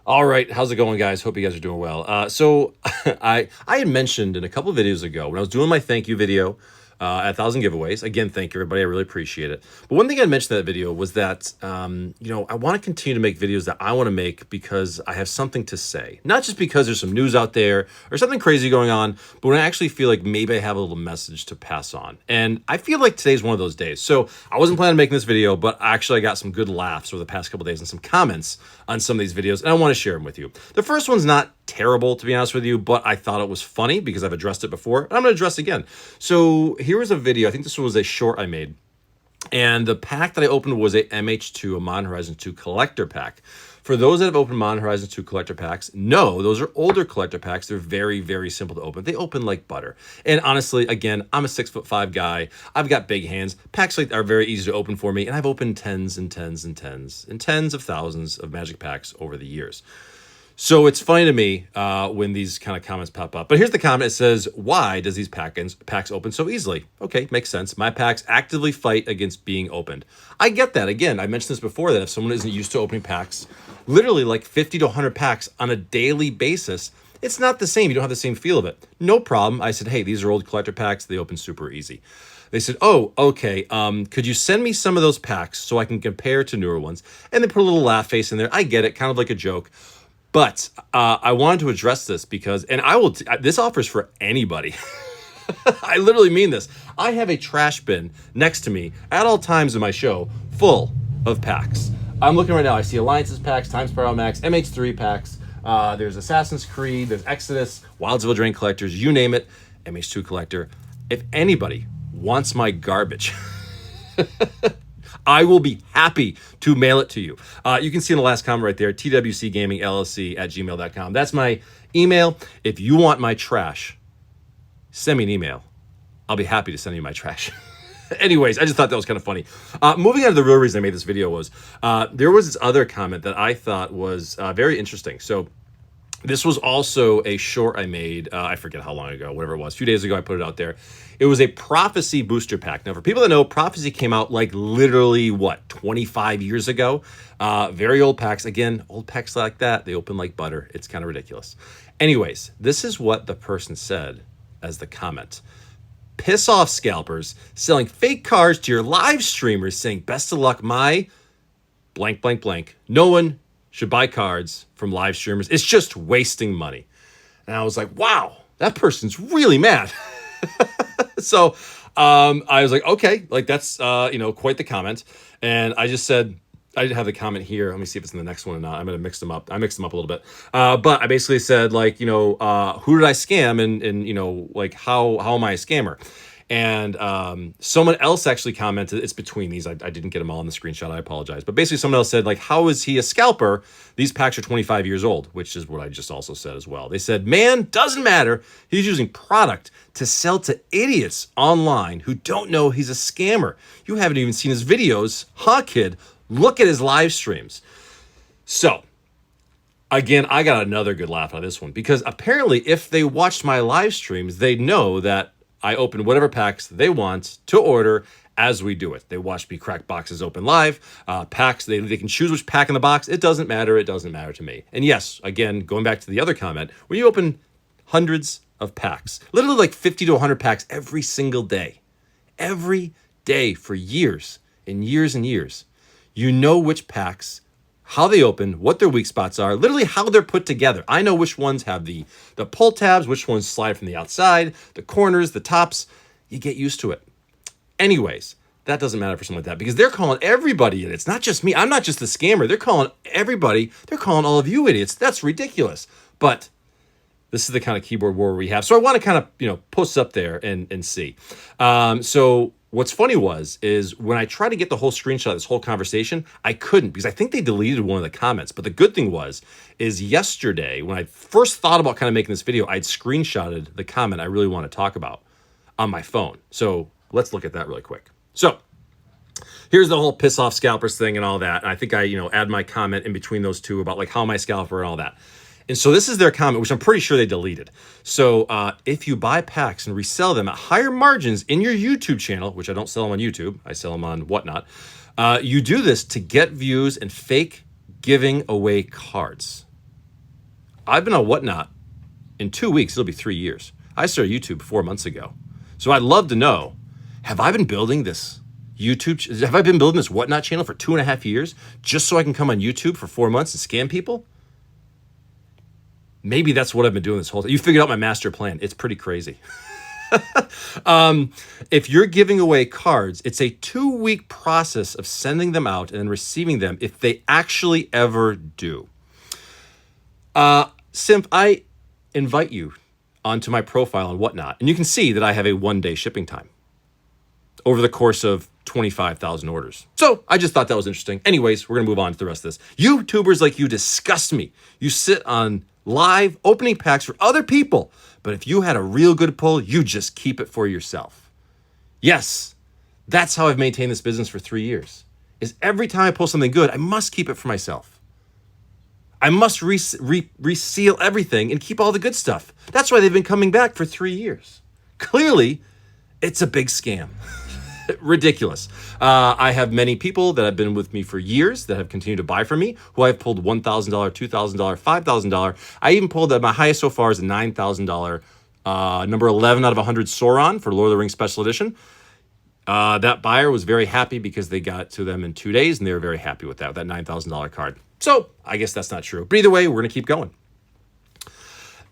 All right, how's it going, guys? Hope you guys are doing well. So I had mentioned in a couple of videos ago when I was doing my thank you video at 1,000 giveaways. Again, thank you, everybody. I really appreciate it. But one thing I mentioned in that video was that I want to continue to make videos that I want to make because I have something to say, not just because there's some news out there or something crazy going on, but when I actually feel like maybe I have a little message to pass on. And I feel like today's one of those days. So I wasn't planning on making this video, but actually I got some good laughs over the past couple of days and some comments on some of these videos, and I want to share them with you. The first one's not terrible, to be honest with you, but I thought it was funny because I've addressed it before, and I'm going to address it again. So here was a video. I think this was a short I made, and the pack that I opened was a MH2, a Modern Horizon 2 collector pack. For those that have opened Modern Horizon 2 collector packs, no, those are older collector packs. They're very, very simple to open. They open like butter. And honestly, again, I'm a 6'5" guy. I've got big hands. Packs like are very easy to open for me, and I've opened tens and tens and tens and tens of thousands of Magic packs over the years. So it's funny to me when these kind of comments pop up. But here's the comment. It says, why does these packs open so easily? Okay, makes sense. My packs actively fight against being opened. I get that. Again, I mentioned this before, that if someone isn't used to opening packs, literally like 50 to 100 packs on a daily basis, it's not the same. You don't have the same feel of it. No problem. I said, hey, these are old collector packs. They open super easy. They said, oh, okay, could you send me some of those packs so I can compare to newer ones? And they put a little laugh face in there. I get it, kind of like a joke. But I wanted to address this because, and I will, this offers for anybody. I literally mean this. I have a trash bin next to me at all times in my show full of packs. I'm looking right now. I see Alliances packs, Time Spiral Max, MH3 packs. There's Assassin's Creed, there's Exodus, Wilds of Eldraine collectors, you name it, MH2 collector. If anybody wants my garbage, I will be happy to mail it to you. You can see in the last comment right there, twcgamingllc@gmail.com. That's my email. If you want my trash, send me an email. I'll be happy to send you my trash. Anyways, I just thought that was kind of funny. Moving on to the real reason I made this video was, there was this other comment that I thought was very interesting. So this was also a short I made, I forget how long ago, whatever it was, a few days ago I put it out there. It was a Prophecy booster pack. Now, for people that know, Prophecy came out like literally, 25 years ago? Very old packs. Again, old packs like that, they open like butter. It's kind of ridiculous. Anyways, this is what the person said as the comment. Piss off, scalpers, selling fake cards to your live streamers saying, best of luck, my blank, blank, blank. No one should buy cards from live streamers. It's just wasting money. And I was like, wow, that person's really mad. So I was like, okay, like that's, quite the comment. And I just said, I didn't have the comment here. Let me see if it's in the next one or not. I'm going to mix them up. I mixed them up a little bit. But I basically said, like, who did I scam? And like, how am I a scammer? And someone else actually commented, it's between these. I didn't get them all in the screenshot. I apologize. But basically someone else said, like, how is he a scalper? These packs are 25 years old, which is what I just also said as well. They said, man, doesn't matter. He's using product to sell to idiots online who don't know he's a scammer. You haven't even seen his videos. Huh, kid? Look at his live streams. So, again, I got another good laugh out of this one because apparently if they watched my live streams, they know that I open whatever packs they want to order as we do it. They watch me crack boxes open live. Packs, they can choose which pack in the box. It doesn't matter. It doesn't matter to me. And yes, again, going back to the other comment, when you open hundreds of packs, literally like 50 to 100 packs every single day for years and years and years, you know which packs, how they open, what their weak spots are, literally how they're put together. I know which ones have the pull tabs, which ones slide from the outside, the corners, the tops. You get used to it. Anyways, that doesn't matter for something like that because they're calling everybody idiots. It's not just me. I'm not just the scammer. They're calling everybody. They're calling all of you idiots. That's ridiculous. But this is the kind of keyboard war we have. So I want to kind of, post up there and see. So what's funny is when I tried to get the whole screenshot of this whole conversation, I couldn't because I think they deleted one of the comments. But the good thing is yesterday when I first thought about kind of making this video, I'd screenshotted the comment I really want to talk about on my phone. So let's look at that really quick. So here's the whole piss off scalpers thing and all that. And I think I, add my comment in between those two about like how am I a scalper and all that. And so this is their comment, which I'm pretty sure they deleted. So if you buy packs and resell them at higher margins in your YouTube channel, which I don't sell them on YouTube, I sell them on whatnot, you do this to get views and fake giving away cards. I've been on Whatnot in 2 weeks. It'll be 3 years. I started YouTube 4 months ago. So I'd love to know, have I been building this have I been building this Whatnot channel for 2.5 years just so I can come on YouTube for 4 months and scam people? Maybe that's what I've been doing this whole time. You figured out my master plan. It's pretty crazy. If you're giving away cards, it's a 2-week process of sending them out and then receiving them if they actually ever do. Simp, I invite you onto my profile and Whatnot, and you can see that I have a 1-day shipping time over the course of 25,000 orders. So I just thought that was interesting. Anyways, we're going to move on to the rest of this. YouTubers like you disgust me. You sit on live opening packs for other people, but if you had a real good pull, you just keep it for yourself. Yes, that's how I've maintained this business for 3 years, is every time I pull something good, I must keep it for myself. I must reseal everything and keep all the good stuff. That's why they've been coming back for 3 years. Clearly, it's a big scam. Ridiculous. I have many people that have been with me for years that have continued to buy from me, who I've pulled $1,000, $2,000, $5,000. I even pulled my highest so far is a $9,000 number 11 out of 100 Sauron for Lord of the Rings Special Edition. That buyer was very happy because they got it to them in 2 days, and they were very happy with that $9,000 card. So I guess that's not true. But either way, we're going to keep going.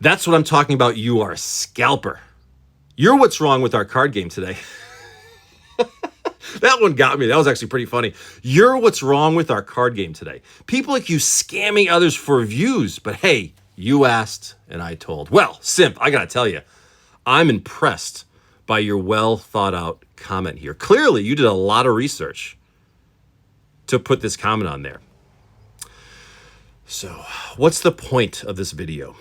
That's what I'm talking about. You are a scalper. You're what's wrong with our card game today. That one got me. That was actually pretty funny. You're what's wrong with our card game today. People like you scamming others for views, but hey, you asked and I told. Well, Simp, I gotta tell you, I'm impressed by your well thought out comment here. Clearly, you did a lot of research to put this comment on there. So, what's the point of this video?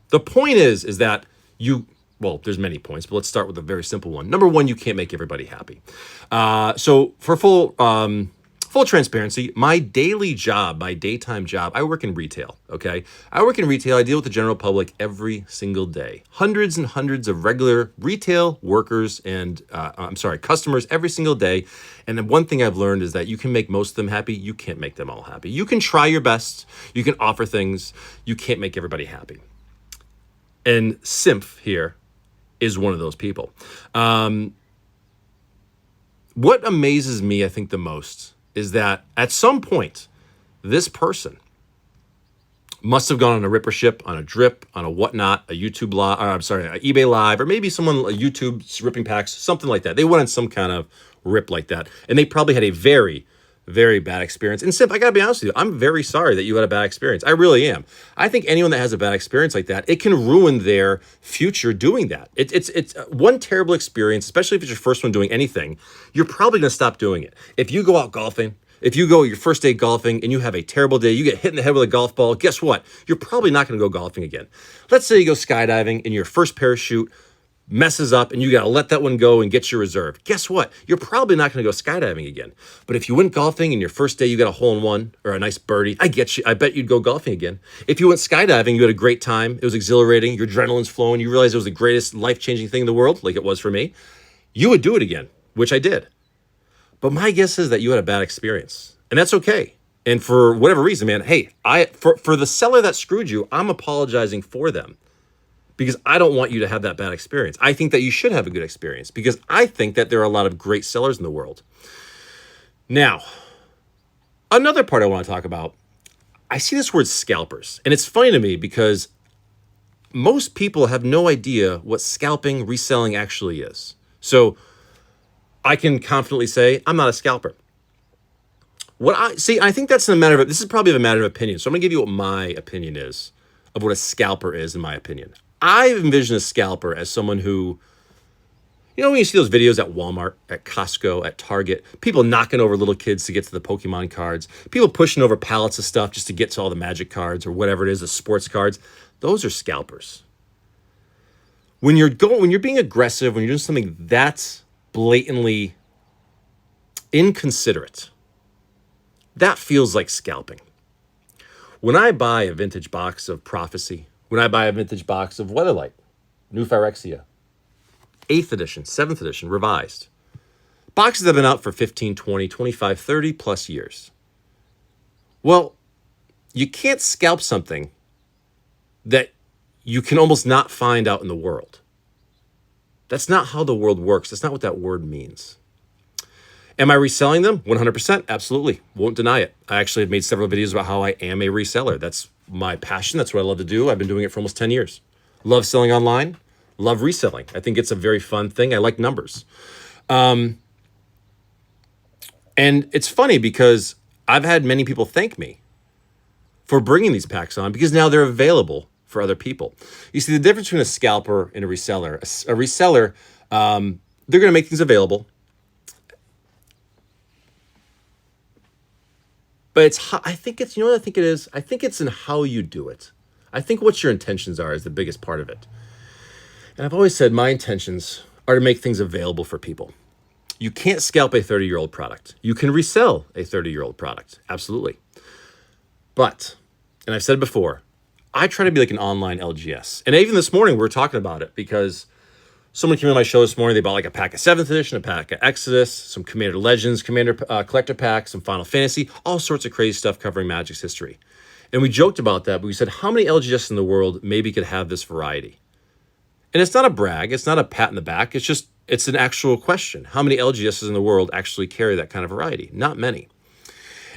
The point is that well, there's many points, but let's start with a very simple one. Number one, you can't make everybody happy. So for full transparency, my daily job, my daytime job, I work in retail, okay? I work in retail. I deal with the general public every single day. Hundreds and hundreds of regular retail workers and, customers every single day. And then one thing I've learned is that you can make most of them happy. You can't make them all happy. You can try your best. You can offer things. You can't make everybody happy. And Simp here is one of those people. What amazes me, I think, the most is that at some point, this person must have gone on a ripper ship, on a drip, on a Whatnot, a YouTube live, an eBay live, or maybe someone, a YouTube ripping packs, something like that. They went on some kind of rip like that, and they probably had a very, very bad experience. And Simp, I gotta be honest with you, I'm very sorry that you had a bad experience. I really am. I think anyone that has a bad experience like that, it can ruin their future doing that. It's one terrible experience, especially if it's your first one doing anything, you're probably gonna stop doing it. If you go out golfing, if you go your first day golfing and you have a terrible day, you get hit in the head with a golf ball, guess what? You're probably not gonna go golfing again. Let's say you go skydiving and your first parachute messes up and you got to let that one go and get your reserve. Guess what? You're probably not going to go skydiving again. But if you went golfing and your first day you got a hole in one or a nice birdie, I get you. I bet you'd go golfing again. If you went skydiving, you had a great time. It was exhilarating. Your adrenaline's flowing. You realized it was the greatest life-changing thing in the world, like it was for me. You would do it again, which I did. But my guess is that you had a bad experience, and that's okay. And for whatever reason, man, hey, for the seller that screwed you, I'm apologizing for them. Because I don't want you to have that bad experience. I think that you should have a good experience because I think that there are a lot of great sellers in the world. Now, another part I want to talk about, I see this word scalpers. And it's funny to me because most people have no idea what scalping, reselling actually is. So I can confidently say, I'm not a scalper. I think that's this is probably a matter of opinion. So I'm gonna give you what my opinion is of what a scalper is, in my opinion. I envision a scalper as someone who, when you see those videos at Walmart, at Costco, at Target, people knocking over little kids to get to the Pokemon cards, people pushing over pallets of stuff just to get to all the magic cards or whatever it is, the sports cards, those are scalpers. When you're being aggressive, when you're doing something that's blatantly inconsiderate, that feels like scalping. When I buy a vintage box of Prophecy, when I buy a vintage box of Weatherlight, New Phyrexia, 8th edition, 7th edition, revised. Boxes have been out for 15, 20, 25, 30 plus years. Well, you can't scalp something that you can almost not find out in the world. That's not how the world works. That's not what that word means. Am I reselling them? 100%. Absolutely. Won't deny it. I actually have made several videos about how I am a reseller. That's my passion. That's what I love to do. I've been doing it for almost 10 years. Love selling online. Love reselling. I think it's a very fun thing. I like numbers. And it's funny because I've had many people thank me for bringing these packs on because now they're available for other people. You see, the difference between a scalper and a reseller. A reseller, they're going to make things available. But I think it's, you know what I think it is? I think it's in how you do it. I think what your intentions are is the biggest part of it. And I've always said my intentions are to make things available for people. You can't scalp a 30-year-old product. You can resell a 30-year-old product. Absolutely. But, and I've said it before, I try to be like an online LGS. And even this morning, we were talking about it because someone came in my show this morning. They bought like a pack of 7th edition, a pack of Exodus, some Commander Legends, Commander collector packs, some Final Fantasy, all sorts of crazy stuff covering Magic's history. And we joked about that, but we said, how many LGS in the world maybe could have this variety? And it's not a brag. It's not a pat in the back. It's an actual question. How many LGSs in the world actually carry that kind of variety? Not many.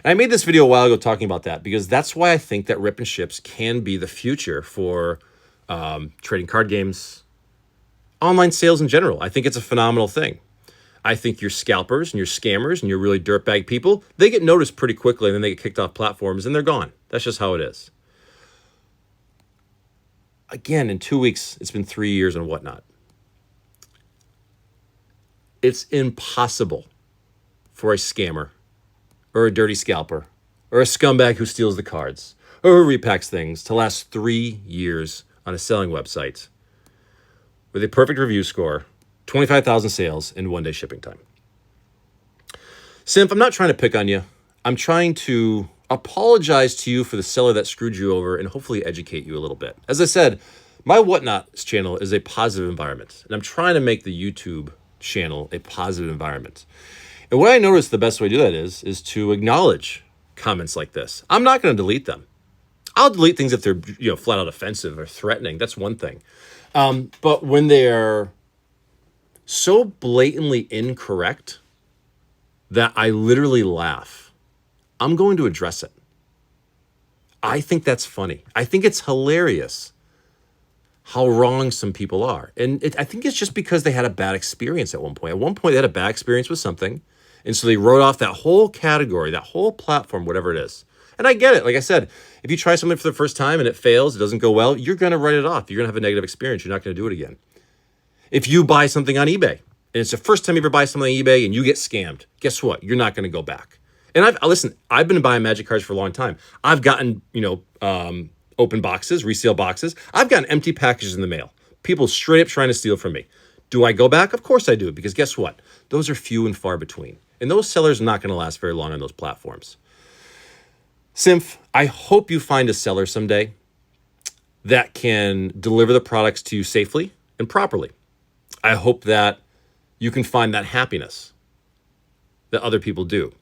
And I made this video a while ago talking about that because that's why I think that rip and ships can be the future for trading card games, online sales in general. I think it's a phenomenal thing. I think your scalpers and your scammers and your really dirtbag people, they get noticed pretty quickly and then they get kicked off platforms and they're gone. That's just how it is. Again, in 2 weeks, it's been 3 years and whatnot. It's impossible for a scammer or a dirty scalper or a scumbag who steals the cards or who repacks things to last 3 years on a selling website with a perfect review score, 25,000 sales, and 1 day shipping time. Simp, I'm not trying to pick on you. I'm trying to apologize to you for the seller that screwed you over and hopefully educate you a little bit. As I said, my Whatnots channel is a positive environment, and I'm trying to make the YouTube channel a positive environment. And what I noticed the best way to do that is to acknowledge comments like this. I'm not going to delete them. I'll delete things if they're flat out offensive or threatening. That's one thing. But when they're so blatantly incorrect that I literally laugh, I'm going to address it. I think that's funny. I think it's hilarious how wrong some people are. And I think it's just because they had a bad experience at one point. At one point, they had a bad experience with something. And so they wrote off that whole category, that whole platform, whatever it is. And I get it. Like I said, if you try something for the first time and it fails, it doesn't go well, you're going to write it off. You're going to have a negative experience. You're not going to do it again. If you buy something on eBay and it's the first time you ever buy something on eBay and you get scammed, guess what? You're not going to go back. And I've been buying Magic cards for a long time. I've gotten, open boxes, resale boxes. I've gotten empty packages in the mail. People straight up trying to steal from me. Do I go back? Of course I do, because guess what? Those are few and far between. And those sellers are not going to last very long on those platforms. Symph, I hope you find a seller someday that can deliver the products to you safely and properly. I hope that you can find that happiness that other people do.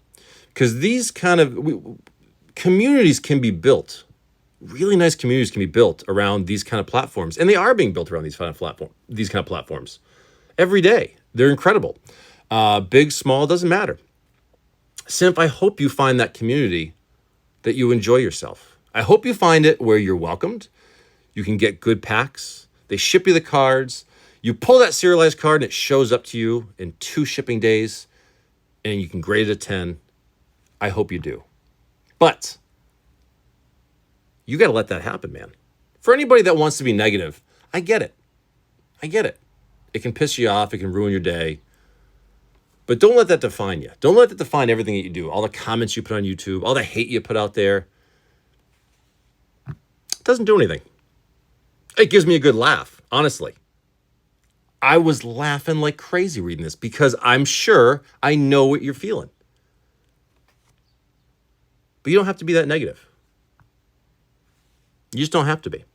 Because these kind of communities can be built. Really nice communities can be built around these kind of platforms. And they are being built around these kind of platforms. Every day. They're incredible. Big, small, doesn't matter. Simp, I hope you find that community that you enjoy yourself. I hope you find it where you're welcomed. You can get good packs. They ship you the cards. You pull that serialized card and it shows up to you in 2 shipping days. And you can grade it a 10. I hope you do. But you got to let that happen, man. For anybody that wants to be negative, I get it. I get it. It can piss you off. It can ruin your day. But don't let that define you. Don't let that define everything that you do. All the comments you put on YouTube, all the hate you put out there. It doesn't do anything. It gives me a good laugh, honestly. I was laughing like crazy reading this because I'm sure I know what you're feeling. But you don't have to be that negative. You just don't have to be.